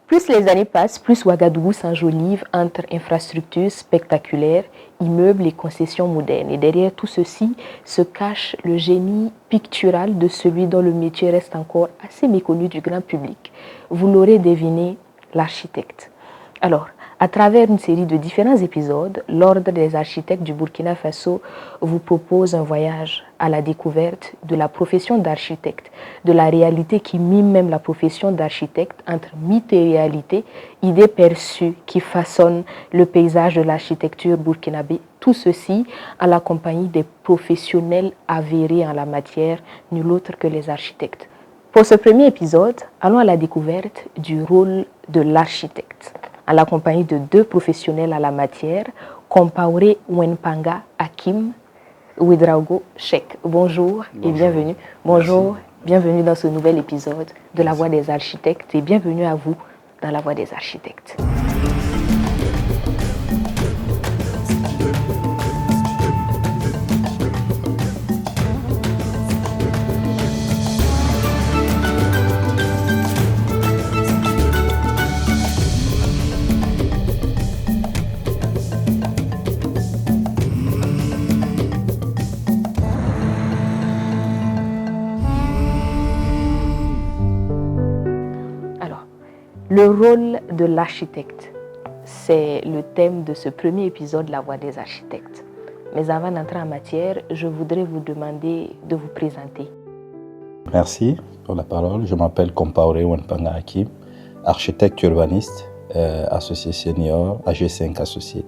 Plus les années passent, plus Ouagadougou s'enjolive entre infrastructures spectaculaires, immeubles et concessions modernes. Et derrière tout ceci se cache le génie pictural de celui dont le métier reste encore assez méconnu du grand public. Vous l'aurez deviné, l'architecte. Alors, à travers une série de différents épisodes, l'Ordre des architectes du Burkina Faso vous propose un voyage à la découverte de la profession d'architecte, de la réalité qui mime même la profession d'architecte entre mythe et réalité, idées perçues qui façonnent le paysage de l'architecture burkinabé. Tout ceci à la compagnie des professionnels avérés en la matière, nul autre que les architectes. Pour ce premier épisode, allons à la découverte du rôle de l'architecte, en la compagnie de deux professionnels à la matière, Compaoré Wenpanga Hakim, Ouedraogo Cheikh. Bonjour et bienvenue. Bonjour, merci. Bienvenue dans ce nouvel épisode de La Voix des architectes et bienvenue à vous dans La Voix des architectes. Le rôle de l'architecte, c'est le thème de ce premier épisode de La Voix des architectes. Mais avant d'entrer en matière, je voudrais vous demander de vous présenter. Merci pour la parole. Je m'appelle Compaoré Wenpanga Hakim, architecte urbaniste, associé senior, AG5 associé.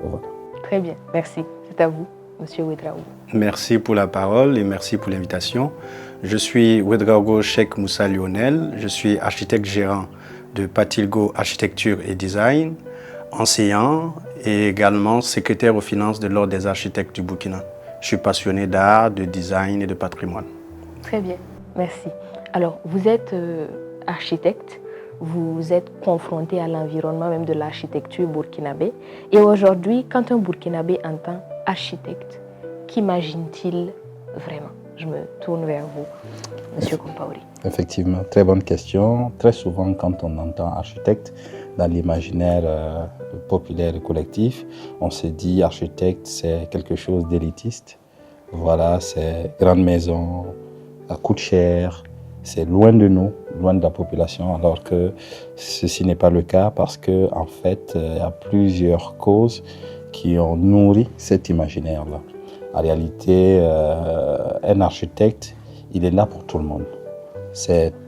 Voilà. Très bien, merci. C'est à vous, Monsieur Ouedraogo. Merci pour la parole et merci pour l'invitation. Je suis Ouedraogo Cheikh Moussa Lionel, je suis architecte gérant de Patilgo Architecture et Design, enseignant et également secrétaire aux finances de l'Ordre des architectes du Burkina. Je suis passionné d'art, de design et de patrimoine. Très bien, merci. Alors, vous êtes architecte, vous êtes confronté à l'environnement même de l'architecture burkinabé. Et aujourd'hui, quand un Burkinabé entend architecte, qu'imagine-t-il vraiment? Je me tourne vers vous, Monsieur Compaoré. Effectivement, très bonne question. Très souvent, quand on entend architecte, dans l'imaginaire populaire et collectif, on se dit architecte, c'est quelque chose d'élitiste. Voilà, c'est grande maison, ça coûte cher, c'est loin de nous, loin de la population, alors que ceci n'est pas le cas parce que, en fait, il y a plusieurs causes qui ont nourri cet imaginaire-là. En réalité, un architecte, il est là pour tout le monde.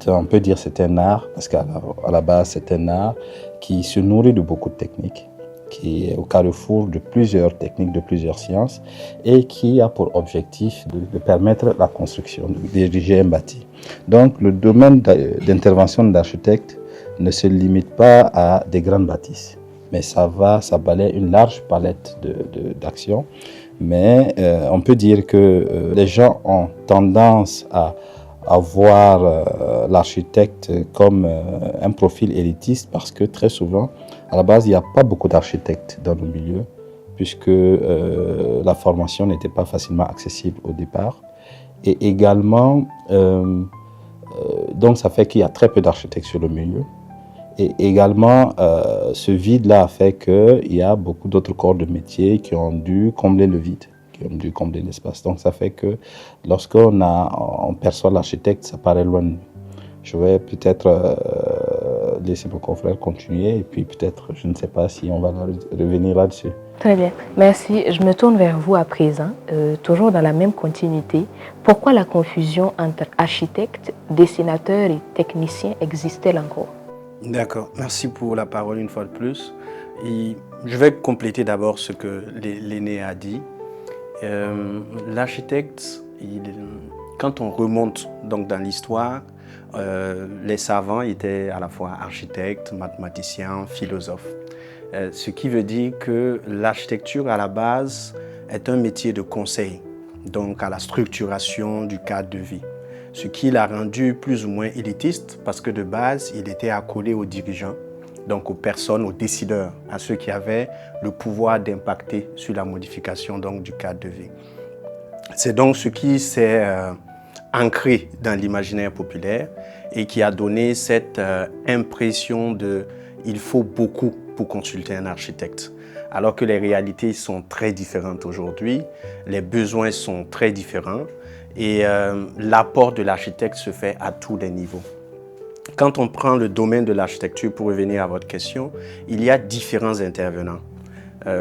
On peut dire que c'est un art, parce qu'à la base, c'est un art qui se nourrit de beaucoup de techniques, qui est au carrefour de plusieurs techniques, de plusieurs sciences, et qui a pour objectif de permettre la construction, de diriger un bâti. Donc, le domaine d'intervention de l'architecte ne se limite pas à des grandes bâtisses, mais ça balaie une large palette d'actions. Mais on peut dire que les gens ont tendance à voir l'architecte comme un profil élitiste parce que très souvent, à la base, il n'y a pas beaucoup d'architectes dans le milieu puisque la formation n'était pas facilement accessible au départ. Et également, donc ça fait qu'il y a très peu d'architectes sur le milieu. Et également, ce vide-là a fait qu'il y a beaucoup d'autres corps de métier qui ont dû combler le vide, qui ont dû combler l'espace. Donc, ça fait que lorsqu'on perçoit l'architecte, ça paraît loin de nous. Je vais peut-être laisser mon confrère continuer et puis peut-être, je ne sais pas si on va revenir là-dessus. Très bien, merci. Je me tourne vers vous à présent, toujours dans la même continuité. Pourquoi la confusion entre architecte, dessinateur et technicien existe-t-elle encore? D'accord, merci pour la parole une fois de plus. Et je vais compléter d'abord ce que l'aîné a dit. L'architecte, quand on remonte donc dans l'histoire, les savants étaient à la fois architectes, mathématiciens, philosophes. Ce qui veut dire que l'architecture à la base est un métier de conseil, donc à la structuration du cadre de vie. Ce qui l'a rendu plus ou moins élitiste parce que de base, il était accolé aux dirigeants, donc aux personnes, aux décideurs, à ceux qui avaient le pouvoir d'impacter sur la modification donc, du cadre de vie. C'est donc ce qui s'est ancré dans l'imaginaire populaire et qui a donné cette impression de il faut beaucoup pour consulter un architecte. Alors que les réalités sont très différentes aujourd'hui, les besoins sont très différents et l'apport de l'architecte se fait à tous les niveaux. Quand on prend le domaine de l'architecture, pour revenir à votre question, il y a différents intervenants.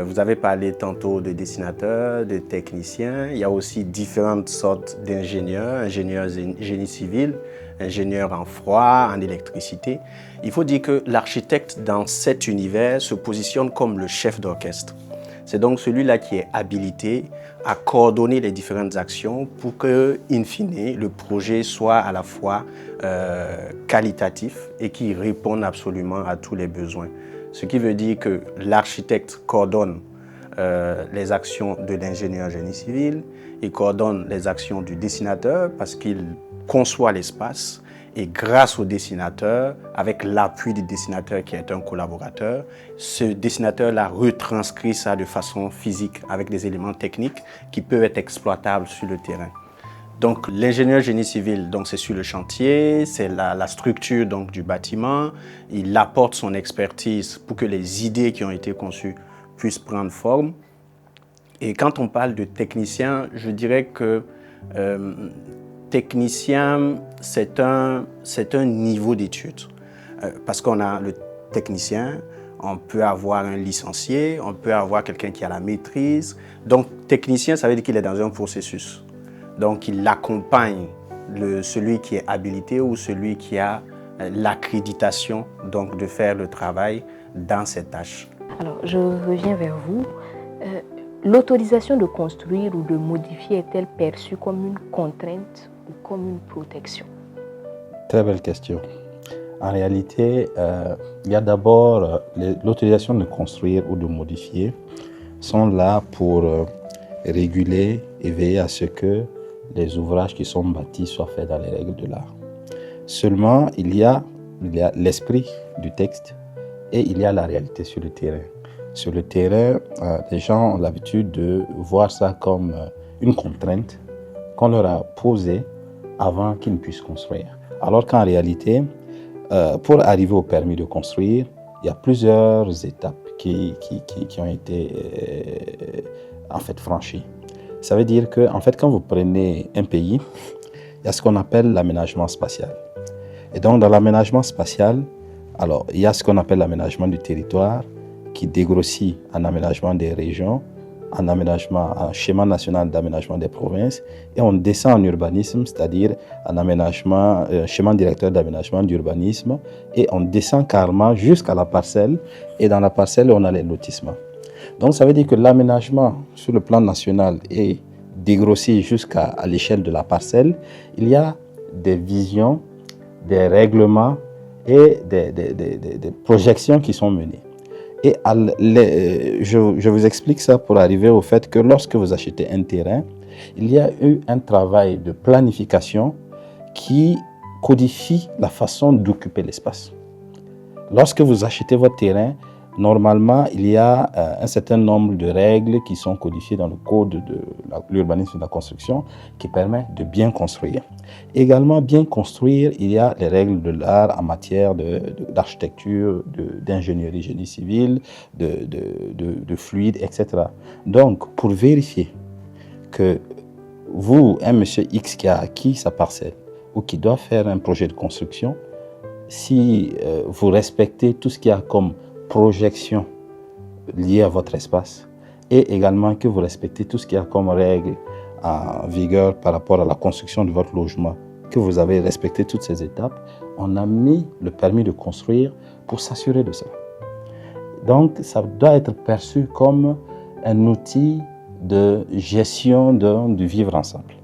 Vous avez parlé tantôt de dessinateurs, de techniciens. Il y a aussi différentes sortes d'ingénieurs, ingénieurs génie civil, ingénieurs en froid, en électricité. Il faut dire que l'architecte dans cet univers se positionne comme le chef d'orchestre. C'est donc celui-là qui est habilité à coordonner les différentes actions pour que, in fine, le projet soit à la fois qualitatif et qui réponde absolument à tous les besoins. Ce qui veut dire que l'architecte coordonne les actions de l'ingénieur génie civil, il coordonne les actions du dessinateur parce qu'il conçoit l'espace et grâce au dessinateur, avec l'appui du dessinateur qui est un collaborateur, ce dessinateur-là retranscrit ça de façon physique avec des éléments techniques qui peuvent être exploitables sur le terrain. Donc l'ingénieur génie civil, c'est sur le chantier, c'est la structure donc, du bâtiment. Il apporte son expertise pour que les idées qui ont été conçues puissent prendre forme. Et quand on parle de technicien, je dirais que technicien, c'est un niveau d'étude. Parce qu'on a le technicien, on peut avoir un licencié, on peut avoir quelqu'un qui a la maîtrise. Donc technicien, ça veut dire qu'il est dans un processus. Donc, il accompagne celui qui est habilité ou celui qui a l'accréditation de faire le travail dans cette tâche. Alors, je reviens vers vous. L'autorisation de construire ou de modifier est-elle perçue comme une contrainte ou comme une protection? Très belle question. En réalité, il y a d'abord l'autorisation de construire ou de modifier sont là pour réguler et veiller à ce que les ouvrages qui sont bâtis soient faits dans les règles de l'art. Seulement, il y a l'esprit du texte et il y a la réalité sur le terrain. Sur le terrain, les gens ont l'habitude de voir ça comme une contrainte qu'on leur a posée avant qu'ils ne puissent construire. Alors qu'en réalité, pour arriver au permis de construire, il y a plusieurs étapes qui ont été en fait franchies. Ça veut dire que, en fait, quand vous prenez un pays, il y a ce qu'on appelle l'aménagement spatial. Et donc, dans l'aménagement spatial, alors, il y a ce qu'on appelle l'aménagement du territoire, qui dégrossit en aménagement des régions, en schéma national d'aménagement des provinces, et on descend en urbanisme, c'est-à-dire en aménagement, schéma directeur d'aménagement d'urbanisme, et on descend carrément jusqu'à la parcelle, et dans la parcelle, on a les lotissements. Donc, ça veut dire que l'aménagement sur le plan national est dégrossi jusqu'à l'échelle de la parcelle. Il y a des visions, des règlements et des projections qui sont menées. Et je vous explique ça pour arriver au fait que lorsque vous achetez un terrain, il y a eu un travail de planification qui codifie la façon d'occuper l'espace. Lorsque vous achetez votre terrain, normalement, il y a un certain nombre de règles qui sont codifiées dans le code de l'urbanisme et de la construction qui permettent de bien construire. Également, bien construire, il y a les règles de l'art en matière d'architecture, d'ingénierie génie civil, de fluide, etc. Donc, pour vérifier que vous, un monsieur X qui a acquis sa parcelle ou qui doit faire un projet de construction, si vous respectez tout ce qu'il y a comme projection liée à votre espace et également que vous respectez tout ce qu'il y a comme règles en vigueur par rapport à la construction de votre logement, que vous avez respecté toutes ces étapes, on a mis le permis de construire pour s'assurer de ça. Donc, ça doit être perçu comme un outil de gestion du vivre ensemble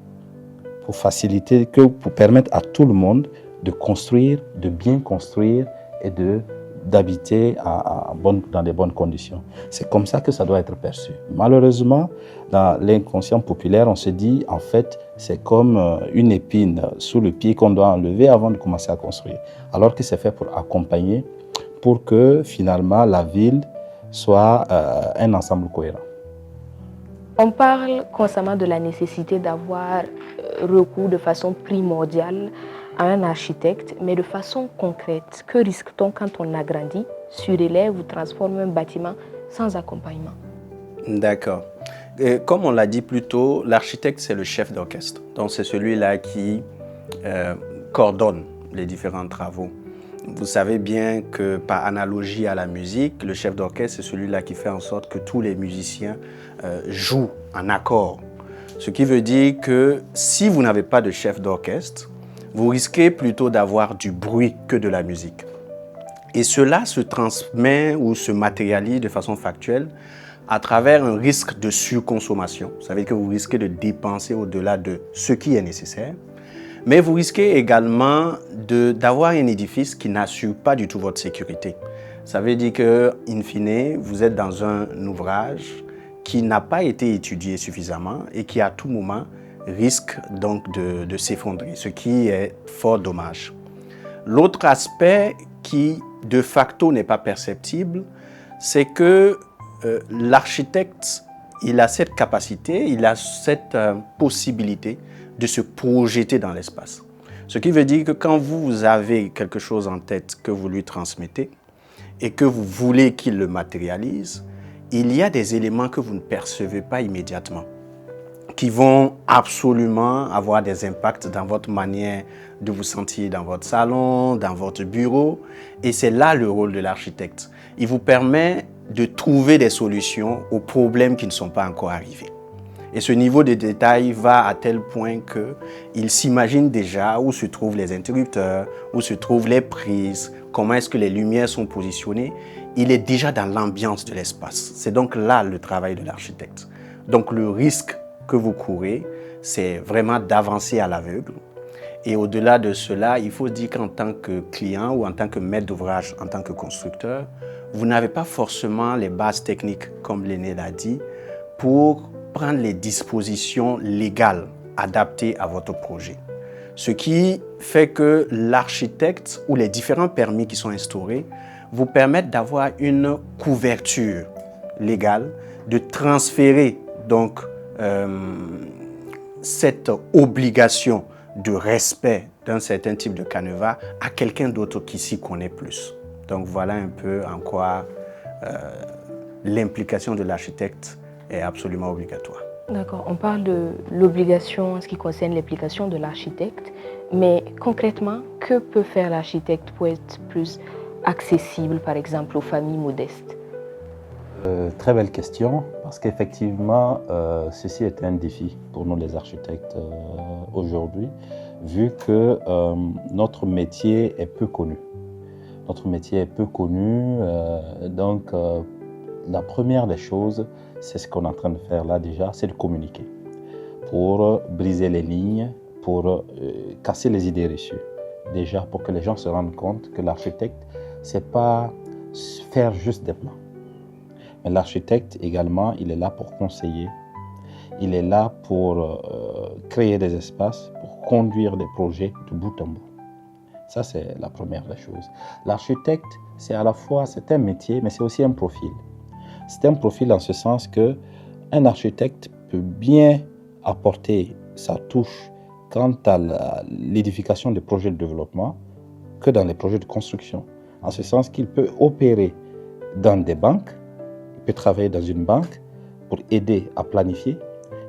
pour faciliter, pour permettre à tout le monde de construire, de bien construire et d'habiter dans des bonnes conditions. C'est comme ça que ça doit être perçu. Malheureusement, dans l'inconscient populaire, on se dit, en fait, c'est comme une épine sous le pied qu'on doit enlever avant de commencer à construire. Alors que c'est fait pour accompagner, pour que finalement la ville soit un ensemble cohérent. On parle constamment de la nécessité d'avoir recours de façon primordiale à un architecte, mais de façon concrète, que risque-t-on quand on agrandit, surélève ou transforme un bâtiment sans accompagnement? D'accord. Comme on l'a dit plus tôt, l'architecte, c'est le chef d'orchestre. Donc, c'est celui-là qui coordonne les différents travaux. Vous savez bien que, par analogie à la musique, le chef d'orchestre, c'est celui-là qui fait en sorte que tous les musiciens jouent en accord. Ce qui veut dire que si vous n'avez pas de chef d'orchestre, vous risquez plutôt d'avoir du bruit que de la musique. Et cela se transmet ou se matérialise de façon factuelle à travers un risque de surconsommation. Ça veut dire que vous risquez de dépenser au-delà de ce qui est nécessaire. Mais vous risquez également d'avoir un édifice qui n'assure pas du tout votre sécurité. Ça veut dire que, in fine, vous êtes dans un ouvrage qui n'a pas été étudié suffisamment et qui à tout moment risque donc de s'effondrer, ce qui est fort dommage. L'autre aspect qui de facto n'est pas perceptible, c'est que l'architecte, il a cette capacité, il a cette possibilité de se projeter dans l'espace. Ce qui veut dire que quand vous avez quelque chose en tête que vous lui transmettez et que vous voulez qu'il le matérialise, il y a des éléments que vous ne percevez pas immédiatement, qui vont absolument avoir des impacts dans votre manière de vous sentir dans votre salon, dans votre bureau. Et c'est là le rôle de l'architecte. Il vous permet de trouver des solutions aux problèmes qui ne sont pas encore arrivés. Et ce niveau de détail va à tel point qu'il s'imagine déjà où se trouvent les interrupteurs, où se trouvent les prises, comment est-ce que les lumières sont positionnées. Il est déjà dans l'ambiance de l'espace. C'est donc là le travail de l'architecte. Donc le risque que vous courez, c'est vraiment d'avancer à l'aveugle. Et au-delà de cela, il faut dire qu'en tant que client ou en tant que maître d'ouvrage, en tant que constructeur, vous n'avez pas forcément les bases techniques, comme l'aîné l'a dit, pour prendre les dispositions légales adaptées à votre projet. Ce qui fait que l'architecte ou les différents permis qui sont instaurés vous permettent d'avoir une couverture légale, de transférer donc cette obligation de respect d'un certain type de canevas à quelqu'un d'autre qui s'y connaît plus. Donc voilà un peu en quoi l'implication de l'architecte est absolument obligatoire. D'accord, on parle de l'obligation en ce qui concerne l'implication de l'architecte, mais concrètement, que peut faire l'architecte pour être plus accessible, par exemple, aux familles modestes? Très belle question, parce qu'effectivement, ceci est un défi pour nous les architectes aujourd'hui, vu que notre métier est peu connu. Notre métier est peu connu, donc la première des choses, c'est ce qu'on est en train de faire là déjà, c'est de communiquer pour briser les lignes, pour casser les idées reçues. Déjà, pour que les gens se rendent compte que l'architecte, c'est pas faire juste des plans. Mais l'architecte également, il est là pour conseiller, il est là pour créer des espaces, pour conduire des projets de bout en bout. Ça, c'est la première des choses. L'architecte, c'est à la fois, c'est un métier, mais c'est aussi un profil. C'est un profil en ce sens que un architecte peut bien apporter sa touche quant à l'édification des projets de développement que dans les projets de construction. En ce sens qu'il peut opérer dans des banques, il peut travailler dans une banque pour aider à planifier,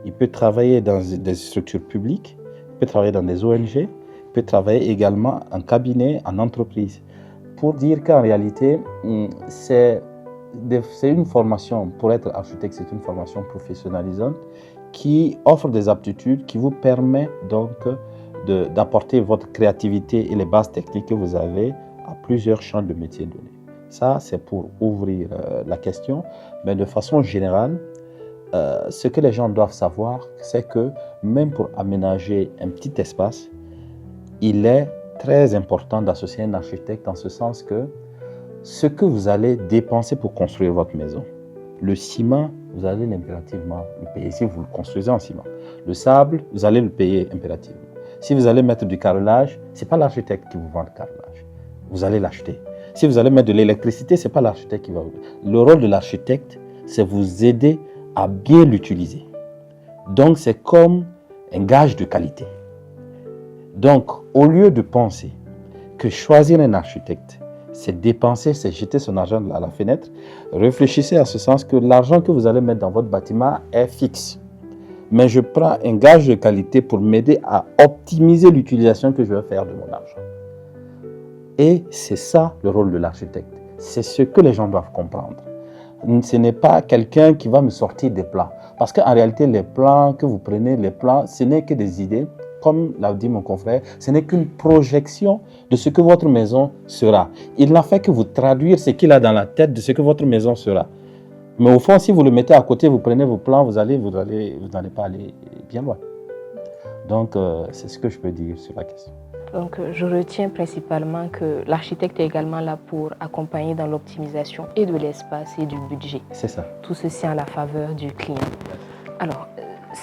il peut travailler dans des structures publiques, il peut travailler dans des ONG, il peut travailler également en cabinet, en entreprise. Pour dire qu'en réalité, c'est une formation, pour être architecte, c'est une formation professionnalisante qui offre des aptitudes qui vous permet donc d'apporter votre créativité et les bases techniques que vous avez à plusieurs champs de métiers donnés. Ça, c'est pour ouvrir la question, mais de façon générale, ce que les gens doivent savoir, c'est que même pour aménager un petit espace, il est très important d'associer un architecte en ce sens que ce que vous allez dépenser pour construire votre maison, le ciment, vous allez l'impérativement le payer si vous le construisez en ciment. Le sable, vous allez le payer impérativement. Si vous allez mettre du carrelage, ce n'est pas l'architecte qui vous vend le carrelage. Vous allez l'acheter. Si vous allez mettre de l'électricité, ce n'est pas l'architecte qui va vous... Le rôle de l'architecte, c'est vous aider à bien l'utiliser. Donc, c'est comme un gage de qualité. Donc, au lieu de penser que choisir un architecte, c'est dépenser, c'est jeter son argent à la fenêtre, réfléchissez à ce sens que l'argent que vous allez mettre dans votre bâtiment est fixe. Mais je prends un gage de qualité pour m'aider à optimiser l'utilisation que je vais faire de mon argent. Et c'est ça le rôle de l'architecte. C'est ce que les gens doivent comprendre. Ce n'est pas quelqu'un qui va me sortir des plans. Parce qu'en réalité, les plans que vous prenez, les plans, ce n'est que des idées. Comme l'a dit mon confrère, ce n'est qu'une projection de ce que votre maison sera. Il n'a fait que vous traduire ce qu'il a dans la tête de ce que votre maison sera. Mais au fond, si vous le mettez à côté, vous prenez vos plans, vous n'allez pas aller bien loin. Donc, c'est ce que je peux dire sur la question. Donc, je retiens principalement que l'architecte est également là pour accompagner dans l'optimisation et de l'espace et du budget. C'est ça. Tout ceci en la faveur du client. Alors,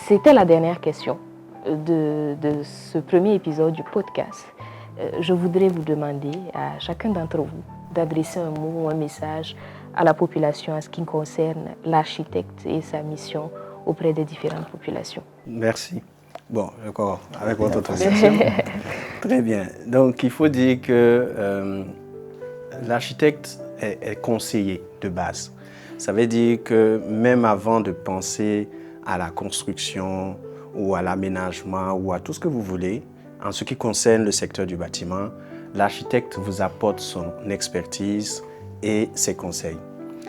c'était la dernière question de ce premier épisode du podcast. Je voudrais vous demander à chacun d'entre vous d'adresser un mot ou un message à la population en ce qui concerne l'architecte et sa mission auprès des différentes populations. Merci. Bon, d'accord, avec votre autorisation. Très bien. Donc, il faut dire que l'architecte est conseiller de base. Ça veut dire que même avant de penser à la construction ou à l'aménagement ou à tout ce que vous voulez, en ce qui concerne le secteur du bâtiment, l'architecte vous apporte son expertise et ses conseils.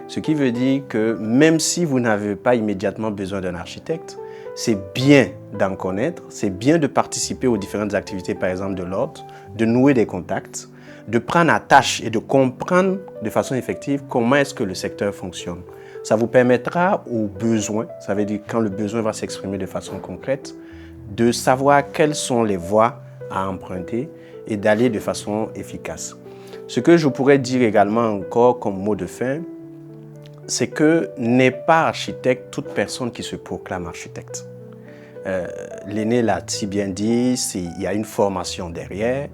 Ce qui veut dire que même si vous n'avez pas immédiatement besoin d'un architecte, c'est bien d'en connaître, c'est bien de participer aux différentes activités, par exemple de l'ordre, de nouer des contacts, de prendre à tâche et de comprendre de façon effective comment est-ce que le secteur fonctionne. Ça vous permettra aux besoins, ça veut dire quand le besoin va s'exprimer de façon concrète, de savoir quelles sont les voies à emprunter et d'aller de façon efficace. Ce que je pourrais dire également encore comme mot de fin, c'est que n'est pas architecte toute personne qui se proclame architecte. L'aîné l'a si bien dit, il y a une formation derrière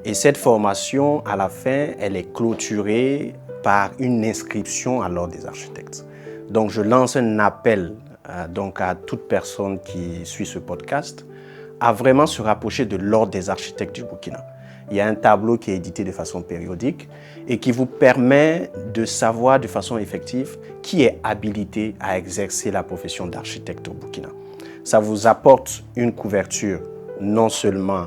et cette formation, à la fin, elle est clôturée par une inscription à l'ordre des architectes. Donc, je lance un appel donc à toute personne qui suit ce podcast à vraiment se rapprocher de l'ordre des architectes du Burkina. Il y a un tableau qui est édité de façon périodique et qui vous permet de savoir de façon effective qui est habilité à exercer la profession d'architecte au Burkina. Ça vous apporte une couverture non seulement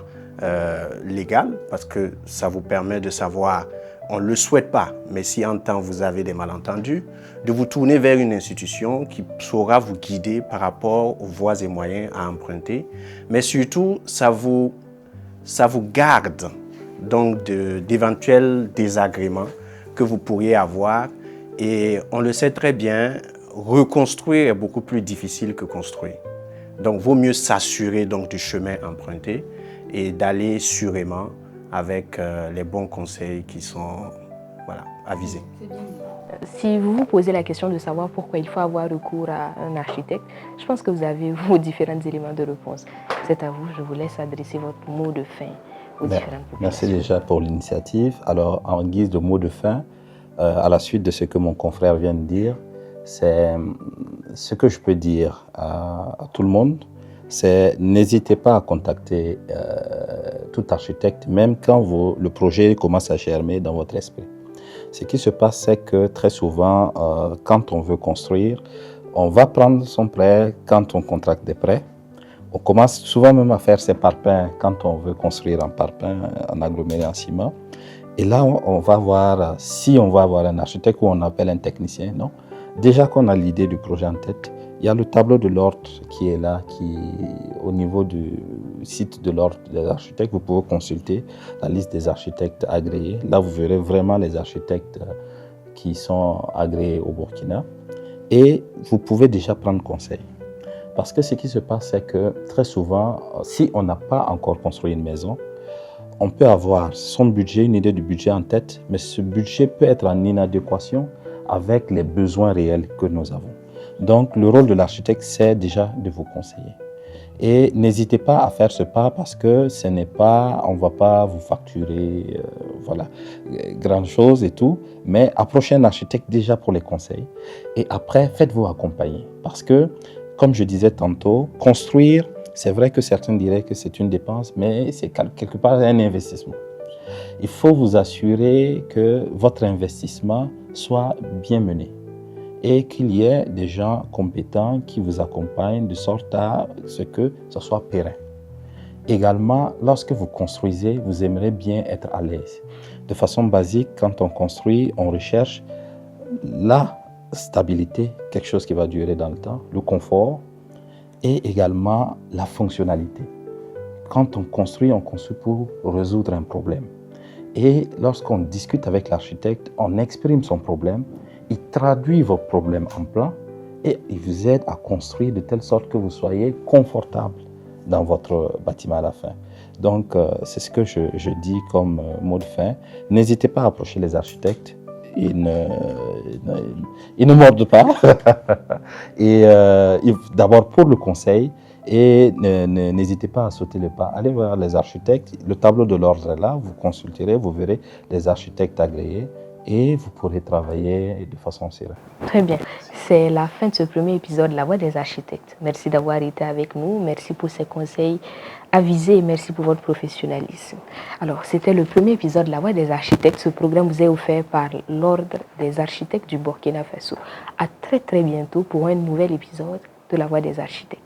légale, parce que ça vous permet de savoir, on ne le souhaite pas, mais si en temps vous avez des malentendus, de vous tourner vers une institution qui saura vous guider par rapport aux voies et moyens à emprunter. Mais surtout, ça vous garde donc d'éventuels désagréments que vous pourriez avoir. Et on le sait très bien, reconstruire est beaucoup plus difficile que construire. Donc, vaut mieux s'assurer donc du chemin emprunté et d'aller sûrement avec les bons conseils qui sont avisés. Si vous vous posez la question de savoir pourquoi il faut avoir recours à un architecte, je pense que vous avez vos différents éléments de réponse. C'est à vous, je vous laisse adresser votre mot de fin aux différentes populations. Merci déjà pour l'initiative. Alors, en guise de mot de fin, à la suite de ce que mon confrère vient de dire, c'est ce que je peux dire à tout le monde, c'est n'hésitez pas à contacter tout architecte, même quand le projet commence à germer dans votre esprit. Ce qui se passe, c'est que très souvent, quand on veut construire, on va prendre son prêt quand on contracte des prêts. On commence souvent même à faire ses parpaings quand on veut construire en parpaing, en aggloméré en ciment. Et là, on va voir si on va avoir un architecte ou on appelle un technicien, non? Déjà qu'on a l'idée du projet en tête, il y a le tableau de l'ordre qui est là, qui est au niveau du site de l'ordre des architectes. Vous pouvez consulter la liste des architectes agréés. Là, vous verrez vraiment les architectes qui sont agréés au Burkina. Et vous pouvez déjà prendre conseil. Parce que ce qui se passe, c'est que très souvent, si on n'a pas encore construit une maison, on peut avoir son budget, une idée du budget en tête, mais ce budget peut être en inadéquation avec les besoins réels que nous avons. Donc, le rôle de l'architecte, c'est déjà de vous conseiller. Et n'hésitez pas à faire ce pas parce que ce n'est pas, on ne va pas vous facturer grand chose et tout, mais approchez un architecte déjà pour les conseils. Et après, faites-vous accompagner. Parce que, comme je disais tantôt, construire, C'est vrai que certains diraient que c'est une dépense, mais c'est quelque part un investissement. Il faut vous assurer que votre investissement soit bien mené et qu'il y ait des gens compétents qui vous accompagnent de sorte à ce que ce soit pérenne. Également, lorsque vous construisez, vous aimeriez bien être à l'aise. De façon basique, quand on construit, on recherche la stabilité, quelque chose qui va durer dans le temps, le confort et également la fonctionnalité. Quand on construit pour résoudre un problème. Et lorsqu'on discute avec l'architecte, on exprime son problème, il traduit vos problèmes en plan et il vous aide à construire de telle sorte que vous soyez confortable dans votre bâtiment à la fin. Donc, c'est ce que je dis comme mot de fin. N'hésitez pas à approcher les architectes. Ils ne mordent pas. Et d'abord pour le conseil, et n'hésitez pas à sauter le pas. Allez voir les architectes. Le tableau de l'ordre est là. Vous consulterez, vous verrez les architectes agréés et vous pourrez travailler de façon sereine. Très bien. C'est la fin de ce premier épisode de La Voix des architectes. Merci d'avoir été avec nous. Merci pour ces conseils avisés et merci pour votre professionnalisme. Alors, c'était le premier épisode de La Voix des architectes. Ce programme vous est offert par l'Ordre des architectes du Burkina Faso. À très très bientôt pour un nouvel épisode de La Voix des architectes.